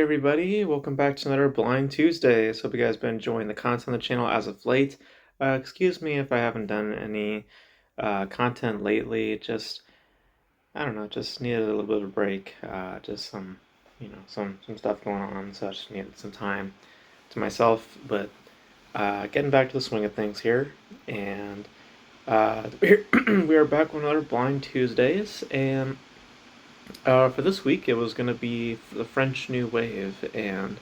everybody, welcome back to another Blind Tuesday. So hope you guys been enjoying the content on the channel as of late. Excuse me if I haven't done any content lately. Just I don't know, just needed a little bit of a break. Just some some stuff going on, so I just needed some time to myself. But getting back to the swing of things here, and we are back with another Blind Tuesdays, and for this week, it was going to be the French New Wave, and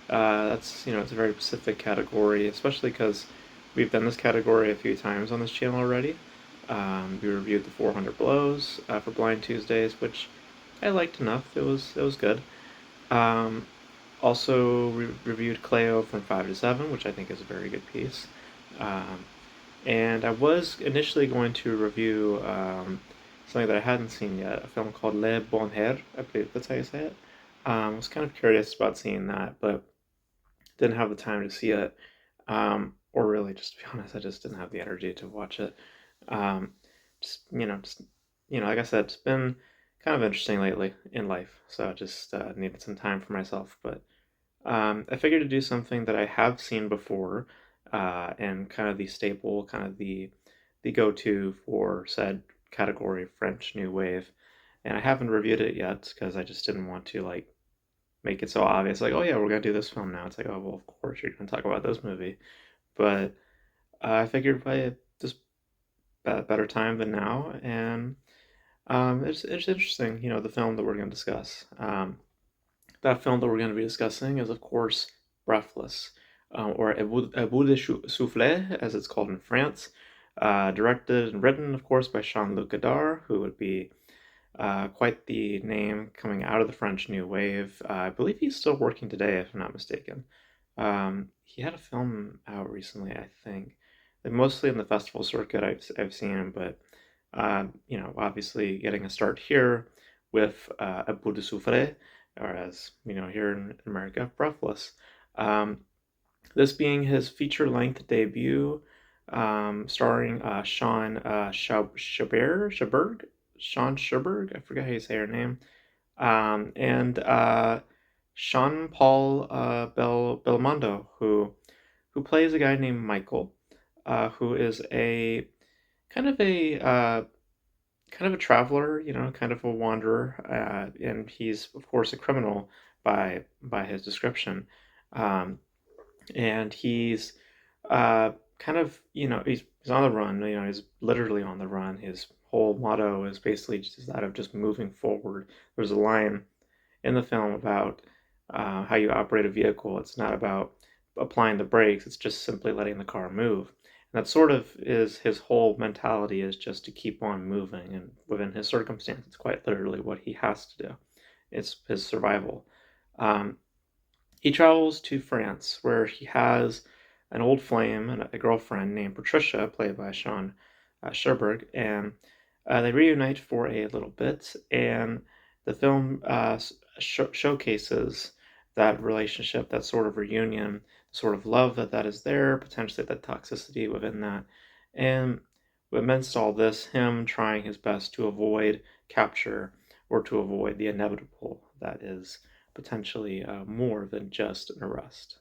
that's it's a very specific category, especially because we've done this category a few times on this channel already. We reviewed the 400 Blows for Blind Tuesdays, which I liked enough. It was good. Um, Also reviewed Cleo from 5 to 7, which I think is a very good piece. Um, and I was initially going to review something that I hadn't seen yet, a film called Le Bonheur, I believe that's how you say it. I was kind of curious about seeing that, but didn't have the time to see it. Or really, just to be honest, I just didn't have the energy to watch it. Um, like I said, it's been kind of interesting lately in life, so I just needed some time for myself. But I figured to do something that I have seen before, and kind of the staple, kind of the go-to for said category, French New Wave. And I haven't reviewed it yet because I just didn't want to like make it so obvious, like, oh yeah, we're gonna do this film now. It's like, oh well, of course you're gonna talk about this movie. But I figured by this better time than now, and it's interesting, the film that we're gonna discuss. That film that we're going to be discussing is, of course, Breathless, or A Bout de Souffle, as it's called in France. Directed and written, of course, by Jean-Luc Godard, who would be quite the name coming out of the French New Wave. I believe he's still working today, if I'm not mistaken. He had a film out recently, I think. Mostly in the festival circuit, I've seen him, but obviously getting a start here with A Bout de Souffle, or as here in America, Breathless. Um, this being his feature-length debut, starring Sean Sean Scherberg, I forget how you say her name, and Sean Paul Belmondo, who plays a guy named Michael, who is a kind of a kind of a traveler, kind of a wanderer, and he's of course a criminal by his description, um, and he's kind of he's on the run. He's literally on the run. His whole motto is basically just that of just moving forward. There's a line in the film about how you operate a vehicle. It's not about applying the brakes. It's just simply letting the car move. And that sort of is his whole mentality, is just to keep on moving. And within his circumstance, it's quite literally what he has to do. It's his survival. Um, he travels to France, where he has an old flame and a girlfriend named Patricia, played by Sean Sherberg, and they reunite for a little bit. And the film showcases that relationship, that sort of reunion, sort of love that is there, potentially that toxicity within that. And amidst all this, him trying his best to avoid capture, or to avoid the inevitable that is potentially more than just an arrest.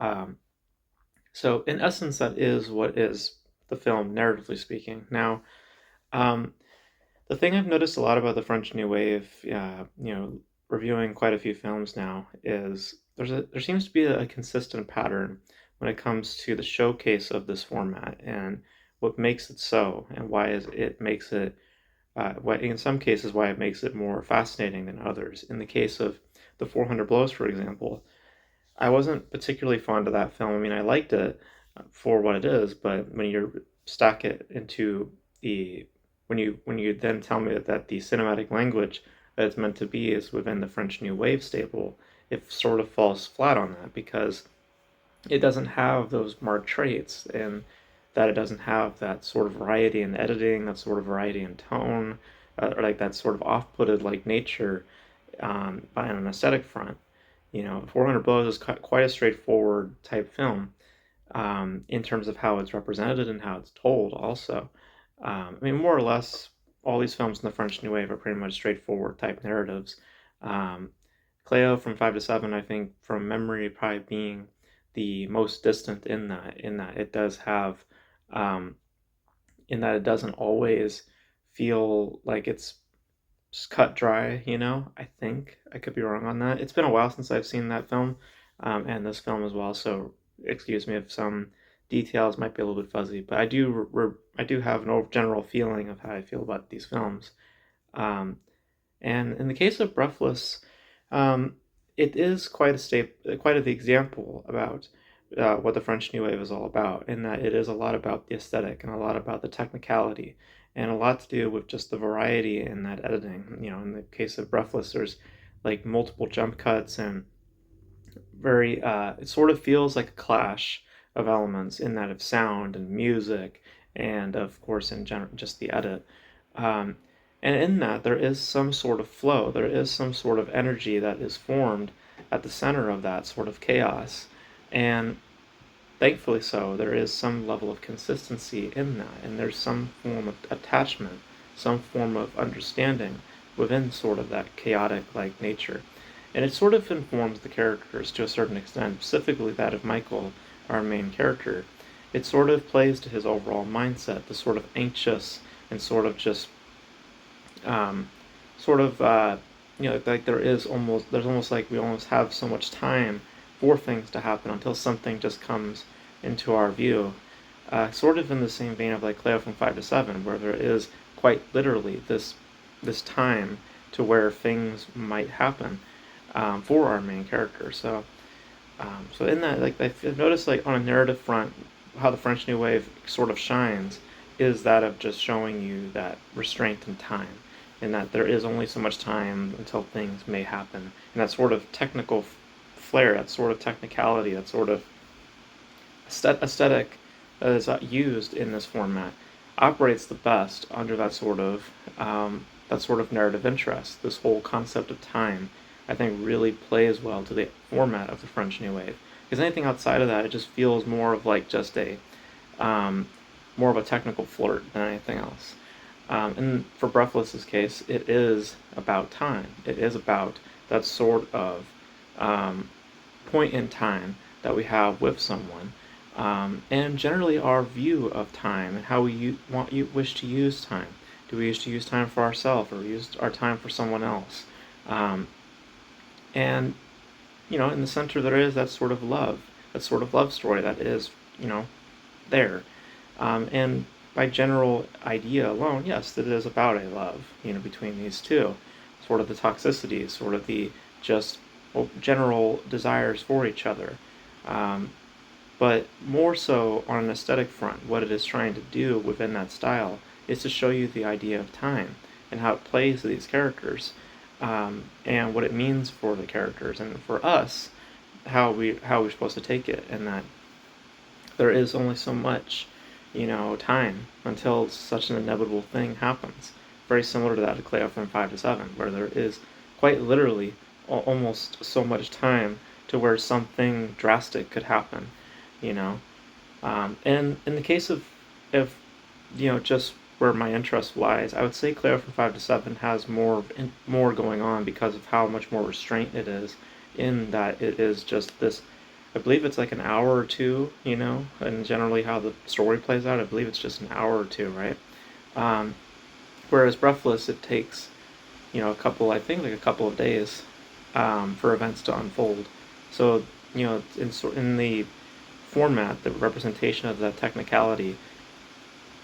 Um, so in essence, that is what is the film, narratively speaking. Now, um, the thing I've noticed a lot about the French New Wave, reviewing quite a few films now, is there seems to be a consistent pattern when it comes to the showcase of this format, and what makes it so, and why is it makes it why, in some cases, why it makes it more fascinating than others. In the case of the 400 Blows, for example, I wasn't particularly fond of that film. I mean, I liked it for what it is, but when you stack it into the when you then tell me that the cinematic language that it's meant to be is within the French New Wave staple, it sort of falls flat on that, because it doesn't have those marked traits, and that it doesn't have that sort of variety in editing, that sort of variety in tone, or like that sort of off-putted like nature, by an aesthetic front. 400 Blows is quite a straightforward type film, in terms of how it's represented and how it's told. Also, I mean, more or less, all these films in the French New Wave are pretty much straightforward type narratives. Um, Cleo from 5 to 7, I think, from memory, probably being the most distant in that it does have, um, in that it doesn't always feel like it's just cut dry, you know? I think. I could be wrong on that. It's been a while since I've seen that film, and this film as well, so excuse me if some details might be a little bit fuzzy, but I do have an general feeling of how I feel about these films. Um, and in the case of Breathless, um, it is quite the example about what the French New Wave is all about, in that it is a lot about the aesthetic and a lot about the technicality, and a lot to do with just the variety in that editing. You know, in the case of Breathless, there's like multiple jump cuts and very it sort of feels like a clash of elements in that of sound and music and of course in general just the edit, um, and in that there is some sort of flow, there is some sort of energy that is formed at the center of that sort of chaos, and thankfully so, there is some level of consistency in that, and there's some form of attachment, some form of understanding within sort of that chaotic like nature. And it sort of informs the characters to a certain extent, specifically that of Michael, our main character. It sort of plays to his overall mindset, the sort of anxious and sort of just um, sort of like there's almost like we almost have so much time for things to happen until something just comes into our view, sort of in the same vein of like Cleo from 5 to 7, where there is quite literally this time to where things might happen, for our main character. So in that, like I've noticed, like on a narrative front, how the French New Wave sort of shines is that of just showing you that restraint in time, and that there is only so much time until things may happen, and that sort of technical flair, that sort of technicality, that sort of aesthetic that is used in this format operates the best under that sort of narrative interest. This whole concept of time, I think, really plays well to the format of the French New Wave. Because anything outside of that, it just feels more of like just a um, more of a technical flirt than anything else. And for Breathless's case, it is about time. It is about that sort of um, point in time that we have with someone, and generally our view of time and how wish to use time. Do we wish to use time for ourselves, or use our time for someone else? Um, and in the center there is that sort of love story that is, there. And by general idea alone, yes, it is about a love, between these two. Sort of the toxicity, sort of the just general desires for each other. Um, but more so on an aesthetic front, what it is trying to do within that style is to show you the idea of time and how it plays to these characters, and what it means for the characters and for us, how we're supposed to take it, and that there is only so much, time until such an inevitable thing happens. Very similar to that of Cleo from 5 to 7, where there is quite literally almost so much time to where something drastic could happen, you know. And in the case of, if just where my interest lies, I would say Cleo from 5 to 7 has more going on because of how much more restraint it is, in that it is just this. I believe it's like an hour or two, and generally how the story plays out, I believe it's just an hour or two, right? Um, Whereas Breathless, it takes, I think like a couple of days, for events to unfold. So, in the format, the representation of that technicality,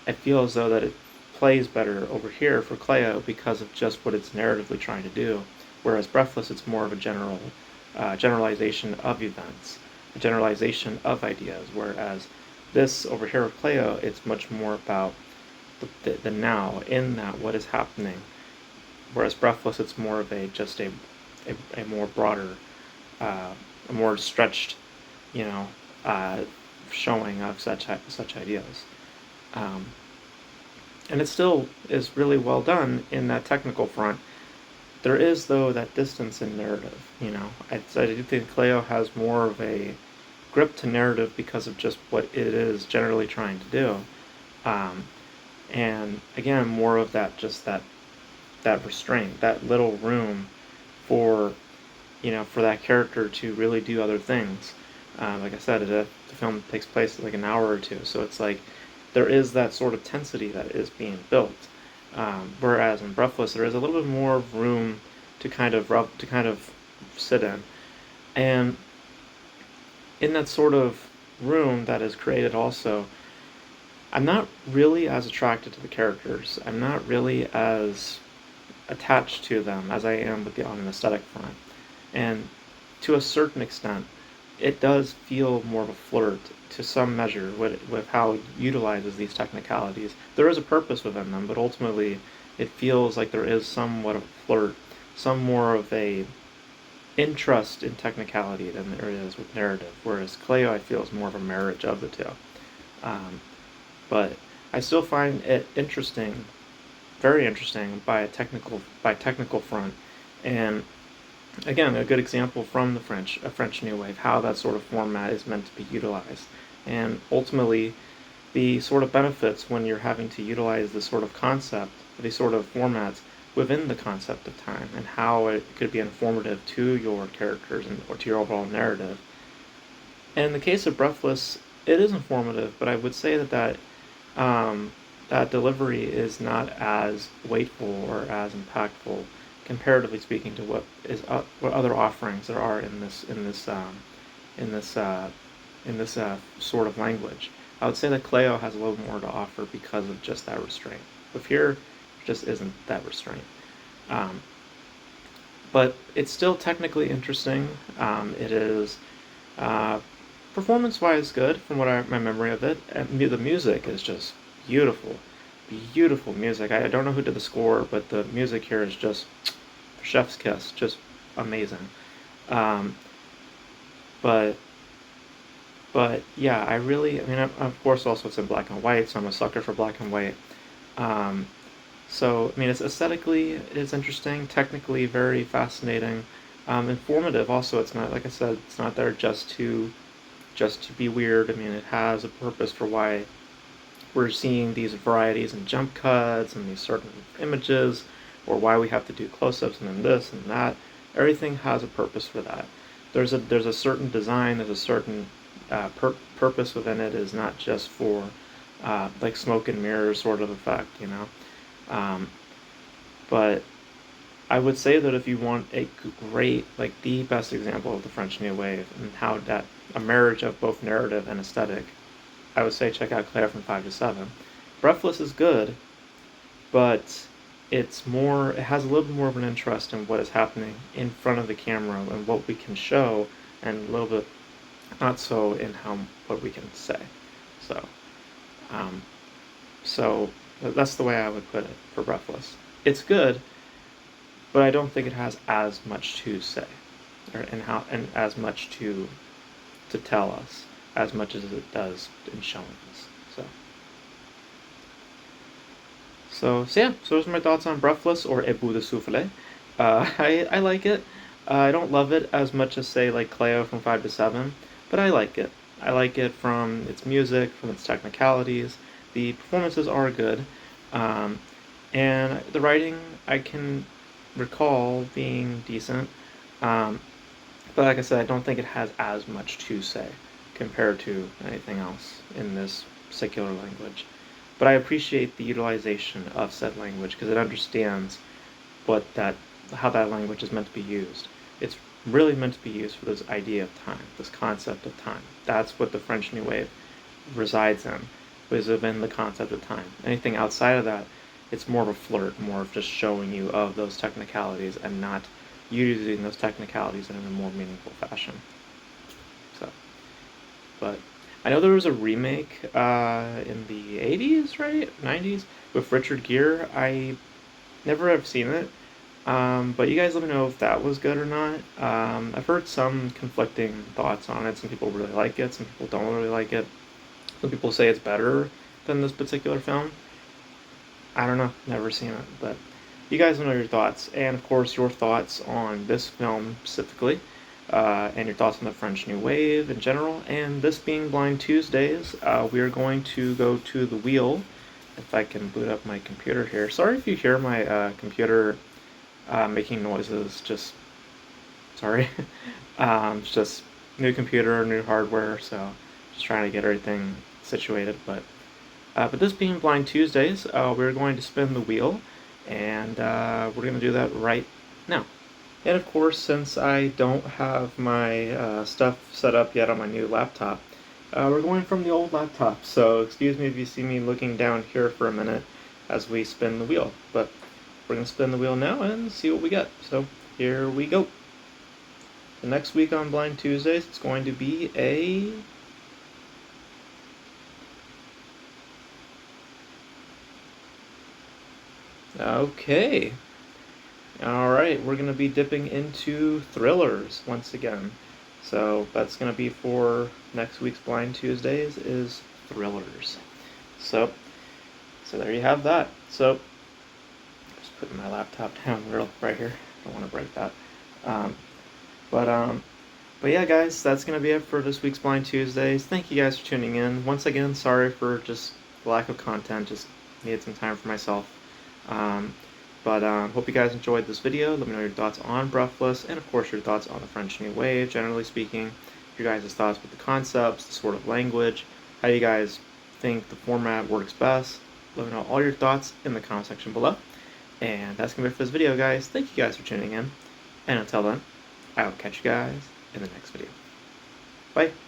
I feel as though that it plays better over here for Cleo because of just what it's narratively trying to do. Whereas Breathless, it's more of a generalization of events, a generalization of ideas. Whereas this over here with Cleo, it's much more about the now, in that what is happening. Whereas Breathless, it's more of a more broader, a more stretched, you know, uh, showing of such ideas. Um, and it still is really well done in that technical front. There is, though, that distance in narrative. I do think Cleo has more of a grip to narrative because of just what it is generally trying to do. Um, and again, more of that, just that restraint, that little room for for that character to really do other things. Like I said, the film takes place in like an hour or two, so it's like there is that sort of tensity that is being built. Whereas in Breathless, there is a little bit more room to kind of sit in, and in that sort of room that is created also, I'm not really as attracted to the characters. I'm not really as attached to them as I am on an aesthetic front. And to a certain extent, it does feel more of a flirt to some measure with how it utilizes these technicalities. There is a purpose within them, but ultimately it feels like there is somewhat of a flirt, some more of a interest in technicality than there is with narrative, whereas Cleo I feel is more of a marriage of the two. Um, but I still find it interesting, very interesting by technical front, and again, a good example from the French New Wave, how that sort of format is meant to be utilized. And ultimately, the sort of benefits when you're having to utilize this sort of concept, these sort of formats within the concept of time, and how it could be informative to your characters or to your overall narrative. And in the case of Breathless, it is informative, but I would say that delivery is not as weightful or as impactful, comparatively speaking, to what other offerings there are in this sort of language. I would say that Cleo has a little more to offer because of just that restraint. With here, just isn't that restraint. Um, but it's still technically interesting. It is performance-wise good from my memory of it. And the music is just beautiful, beautiful music. I don't know who did the score, but the music here is just chef's kiss, just amazing. Um, but yeah, I mean, of course, also it's in black and white, so I'm a sucker for black and white. Um, so, I mean, it's aesthetically, it's interesting, technically very fascinating, informative. Also, it's not, like I said, it's not there just to be weird. I mean, it has a purpose for why we're seeing these varieties and jump cuts and these certain images, or why we have to do close-ups and then this and that. Everything has a purpose for that. There's a certain design. There's a certain purpose within it. Is not just for like smoke and mirrors sort of effect. Um, but I would say that if you want a great, like the best example of the French New Wave and how that a marriage of both narrative and aesthetic, I would say check out Claire from 5 to 7. Breathless is good, but it has a little bit more of an interest in what is happening in front of the camera and what we can show, and a little bit not so in what we can say. So, um, so that's the way I would put it for Breathless. It's good, but I don't think it has as much to say, and as much to tell us as much as it does in showing us. So yeah, so those are my thoughts on Breathless or Et bout de souffle. I like it. I don't love it as much as say like Cleo from 5 to 7, but I like it. I like it from its music, from its technicalities. The performances are good, um, and the writing I can recall being decent. Um, but like I said, I don't think it has as much to say compared to anything else in this particular language. But I appreciate the utilization of said language because it understands how that language is meant to be used. It's really meant to be used for this idea of time, this concept of time. That's what the French New Wave resides in, is within the concept of time. Anything outside of that, it's more of a flirt, more of just showing you of those technicalities and not using those technicalities in a more meaningful fashion. So, but I know there was a remake in the 80s, right? 90s with Richard Gere. I never have seen it, but you guys let me know if that was good or not. I've heard some conflicting thoughts on it. Some people really like it, some people don't really like it. Some people say it's better than this particular film. I don't know, never seen it, but you guys know your thoughts, and of course your thoughts on this film specifically, and your thoughts on the French New Wave in general. And this being Blind Tuesdays, we are going to go to the wheel. If I can boot up my computer here. Sorry if you hear my computer making noises. Just Sorry. It's just new computer, new hardware, so just trying to get everything situated. But this being Blind Tuesdays, we're going to spin the wheel, and we're going to do that right now. And of course, since I don't have my stuff set up yet on my new laptop, we're going from the old laptop. So excuse me if you see me looking down here for a minute as we spin the wheel. But we're going to spin the wheel now and see what we get. So here we go. The next week on Blind Tuesdays, it's going to be a... Okay. Alright, we're going to be dipping into thrillers once again. So that's going to be for next week's Blind Tuesdays is thrillers. So there you have that. So just putting my laptop down right here. Don't want to break that. Um, but yeah, guys, that's going to be it for this week's Blind Tuesdays. Thank you guys for tuning in. Once again, sorry for just the lack of content. Just needed some time for myself. But hope you guys enjoyed this video. Let me know your thoughts on Breathless, and of course your thoughts on the French New Wave, generally speaking. Your guys' thoughts with the concepts, the sort of language, how you guys think the format works best. Let me know all your thoughts in the comment section below. And that's going to be it for this video, guys. Thank you guys for tuning in. And until then, I will catch you guys in the next video. Bye.